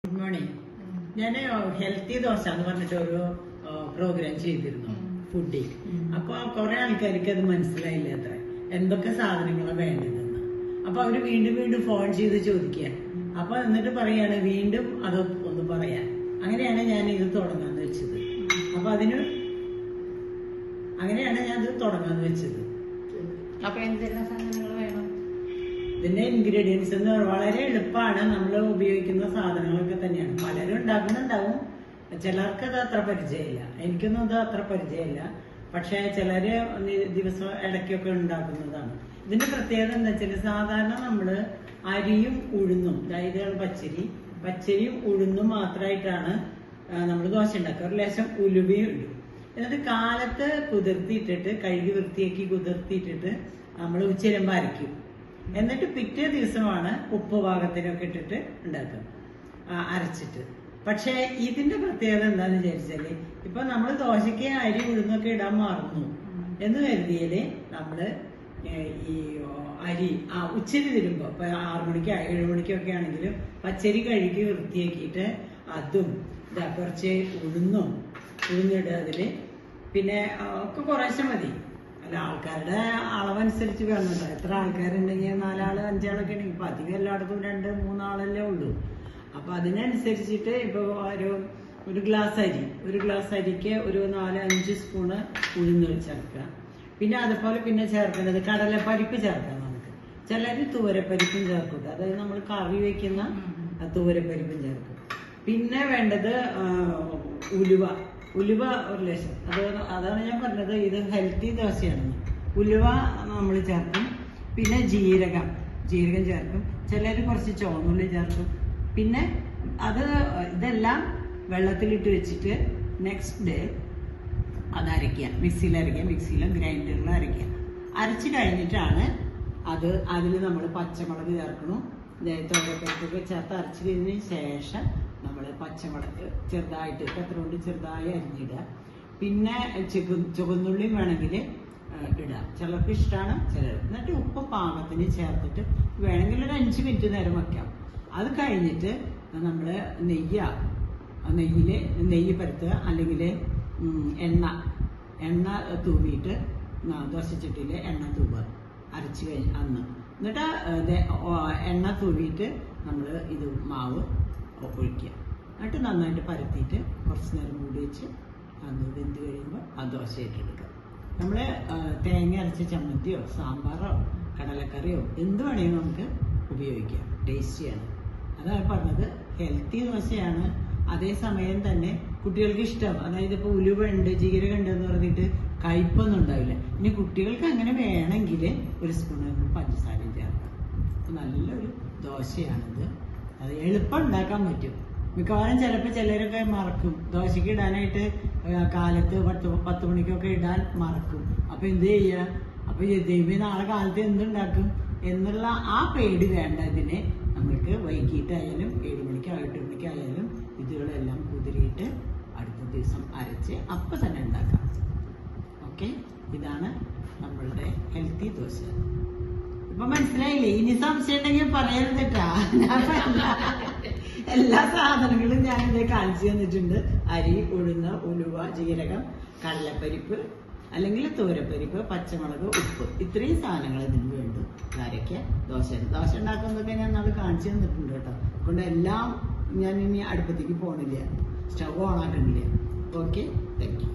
Good morning. ഞാൻ healthy dosa എന്ന് പറഞ്ഞിട്ട് ഒരു പ്രോഗ്രാം ചെയ്തിരുന്നു ഫുഡി. അപ്പൊ കുറെ ആൾക്കാർക്ക് അത് മനസ്സിലായില്ല അത്ര എന്തൊക്കെ സാധനങ്ങളാണ് വേണ്ടതെന്ന്. അപ്പൊ അവര് വീണ്ടും വീണ്ടും ഫോൺ ചെയ്ത് ചോദിക്കുക. അപ്പൊ എന്നിട്ട് പറയാണ് വീണ്ടും അത് ഒന്ന് പറയാൻ. അങ്ങനെയാണ് ഞാൻ ഇത് തുടങ്ങാന്ന് വെച്ചത്. അപ്പൊ അങ്ങനെയാണ് ഞാൻ ഇത് തുടങ്ങാന്ന് വെച്ചത്. അപ്പൊ എന്തെല്ലാം സാധനങ്ങൾ വേണം? ഇതിന്റെ ഇൻഗ്രീഡിയൻസ് എന്ന് വളരെ എളുപ്പമാണ്. നമ്മൾ ഉപയോഗിക്കുന്ന സാധനങ്ങളൊക്കെ തന്നെയാണ്. പലരും ഉണ്ടാക്കുന്നുണ്ടാവും, ചിലർക്ക് അത് അത്ര പരിചയമില്ല. എനിക്കൊന്നും അത് അത്ര പരിചയമില്ല. പക്ഷെ ചിലര് ദിവസം ഇടയ്ക്കൊക്കെ ഉണ്ടാക്കുന്നതാണ്. ഇതിന്റെ പ്രത്യേകത എന്താ വെച്ചാൽ, സാധാരണ നമ്മള് അരിയും ഉഴുന്നും, അതായത് പച്ചരിയും ഉഴുന്നും മാത്രമായിട്ടാണ് നമ്മൾ ദോശ ഉണ്ടാക്കുക. ഒരു ലേശം ഉലുവയും ഇടും. എന്നിട്ട് കാലത്ത് കുതിർത്തിയിട്ടിട്ട്, കഴുകി വൃത്തിയാക്കി കുതിർത്തിയിട്ടിട്ട് നമ്മൾ ഉച്ചരമ്പ് അരയ്ക്കും. എന്നിട്ട് പിറ്റേ ദിവസമാണ് ഉപ്പ് പാകത്തിനൊക്കെ ഇട്ടിട്ട് ഉണ്ടാക്കുക, അരച്ചിട്ട്. പക്ഷെ ഇതിന്റെ പ്രത്യേകത എന്താന്ന് വിചാരിച്ചാല്, ഇപ്പൊ നമ്മൾ ദോശയ്ക്ക് അരി ഉഴുന്നൊക്കെ ഇടാൻ മറന്നു എന്ന് കരുതിയാല് നമ്മള് ഈ അരി ഉച്ചരി തരുമ്പോ, ഇപ്പൊ 6 മണിക്കോ 7 മണിക്കോ ഒക്കെ ആണെങ്കിലും പച്ചരി കഴുകി വൃത്തിയാക്കിയിട്ട് അതും കുറച്ച് ഉഴുന്നിടുക അതില്. പിന്നെ ഒക്കെ കുറേശ്ശെ മതി. അല്ല, ആൾക്കാരുടെ അളവനുസരിച്ച് വേണം. എത്ര ആൾക്കാരുണ്ടെങ്കിൽ 4 ആള് 5 ആളൊക്കെ ഉണ്ടെങ്കിൽ, ഇപ്പൊ അധികം എല്ലായിടത്തും 2-3 ആളല്ലേ ഉള്ളൂ. അപ്പൊ അതിനനുസരിച്ചിട്ട് ഇപ്പൊ ഒരു ഗ്ലാസ് അരിക്ക് ഒരു 4-5 സ്പൂണ് ഉഴുന്ന് ചേർക്കുക. പിന്നെ അതുപോലെ പിന്നെ ചേർക്കേണ്ടത് കടലപ്പരിപ്പ് ചേർക്കാം. നമുക്ക് ചിലര് തൂവരപ്പരിപ്പും ചേർക്കും. അതായത് നമ്മൾ കറി വെക്കുന്ന തൂവരപ്പരിപ്പും ചേർക്കും. പിന്നെ വേണ്ടത് ഉലുവ ഒരു ലേശം. അതാണ് ഞാൻ പറഞ്ഞത്, ഇത് ഹെൽത്തി ദോശയാണെന്ന്. ഉലുവ നമ്മൾ ചേർക്കും. പിന്നെ ജീരകം ചേർക്കും. ചിലർ കുറച്ച് ചുവന്നുള്ളി ചേർക്കും. പിന്നെ ഇതെല്ലാം വെള്ളത്തിലിട്ട് വെച്ചിട്ട് നെക്സ്റ്റ് ഡേ അത് അരയ്ക്കുക. മിക്സിയിലോ ഗ്രൈൻഡറിലോ അരയ്ക്കുക. അരച്ച് കഴിഞ്ഞിട്ടാണ് അതിൽ നമ്മൾ പച്ചമുളക് ചേർക്കണം. തോരപ്പരിപ്പൊക്കെ ചേർത്ത് അരച്ച് കഴിഞ്ഞതിന് ശേഷം നമ്മൾ പച്ചമുളക് ചെറുതായിട്ട് കത്രികൊണ്ട് ചെറുതായി അരിഞ്ഞിടുക. പിന്നെ ചുവന്നുള്ളിയും വേണമെങ്കിൽ ഇടാം. ചിലർക്ക് ഇഷ്ടമാണ്, ചിലർ. എന്നിട്ട് ഉപ്പ് പാകത്തിന് ചേർത്തിട്ട് വേണമെങ്കിൽ ഒരു 5 മിനിറ്റ് നേരം വെക്കാം. അത് കഴിഞ്ഞിട്ട് നമ്മൾ നെയ്യ് പരത്തുക, അല്ലെങ്കിൽ എണ്ണ തൂവിയിട്ട് ദോശച്ചട്ടിയിൽ എണ്ണ തൂവുക അരച്ച് കഴിഞ്ഞ് അന്ന്. എന്നിട്ട് എണ്ണ തൂവിയിട്ട് നമ്മൾ ഇത് മാവ് ഒഴിക്കുക. എന്നിട്ട് നന്നായിട്ട് പരത്തിയിട്ട് കുറച്ച് നേരം മൂടി വെച്ച് അത് വെന്ത് കഴിയുമ്പോൾ ആ ദോശ ഇട്ടെടുക്കുക. നമ്മൾ തേങ്ങ അരച്ച ചമ്മന്തിയോ സാമ്പാറോ കടലക്കറിയോ എന്ത് വേണമെങ്കിലും നമുക്ക് ഉപയോഗിക്കാം. ടേസ്റ്റിയാണ്. അതാണ് പറഞ്ഞത്, ഹെൽത്തി ദോശയാണ്. അതേസമയം തന്നെ കുട്ടികൾക്ക് ഇഷ്ടം. അതായത് ഇപ്പോൾ ഉലുവ ഉണ്ട്, ജീരകം ഉണ്ട് എന്ന് പറഞ്ഞിട്ട് കയ്പൊന്നും ഉണ്ടാവില്ല. ഇനി കുട്ടികൾക്ക് അങ്ങനെ വേണമെങ്കിൽ ഒരു സ്പൂൺ പഞ്ചസാരയും ചേർക്കാം. അപ്പോൾ നല്ലൊരു ദോശയാണിത്. അത് എളുപ്പം ഉണ്ടാക്കാൻ പറ്റും. മിക്കവാറും ചിലപ്പോൾ ചിലരൊക്കെ മറക്കും. ദോശയ്ക്ക് ഇടാനായിട്ട് കാലത്ത് 10 മണിക്കൊക്കെ ഇടാൻ മറക്കും. അപ്പോൾ എന്ത് ചെയ്യുക? അപ്പോൾ ദൈവം നാളെ കാലത്ത് എന്തുണ്ടാക്കും എന്നുള്ള ആ പേടി വേണ്ട. ഇതിനെ നമ്മൾക്ക് വൈകിട്ടായാലും 7 മണിക്കോ 8 മണിക്കായാലും ഇതുകളെല്ലാം കുതിരിയിട്ട് അടുത്ത ദിവസം അരച്ച് അപ്പം തന്നെ ഉണ്ടാക്കാം. ഓക്കെ, ഇതാണ് നമ്മളുടെ ഹെൽത്തി ദോശ. ഇപ്പൊ മനസ്സിലായില്ലേ? ഇനി സംശയം ഉണ്ടെങ്കിൽ പറയരുതട്ടാ. എല്ലാ സാധനങ്ങളും ഞാനിത് കാണിച്ചു തന്നിട്ടുണ്ട്. അരി, ഉഴുന്ന്, ഉലുവ, ജീരകം, കടലപ്പരിപ്പ് അല്ലെങ്കിൽ തൂരപ്പരിപ്പ്, പച്ചമുളക്, ഉപ്പ്, ഇത്രയും സാധനങ്ങൾ ഇതിന് വേണ്ടു. അരയ്ക്കുക. ദോശ ഉണ്ടാക്കുന്നതൊക്കെ ഞാൻ അത് കാണിച്ചു തന്നിട്ടുണ്ട് കേട്ടോ. അതുകൊണ്ട് എല്ലാം ഞാൻ ഇനി അടുപ്പത്തേക്ക് പോകണില്ല, സ്റ്റവ് ഓൺ ആക്കണില്ല. Okay, thank U.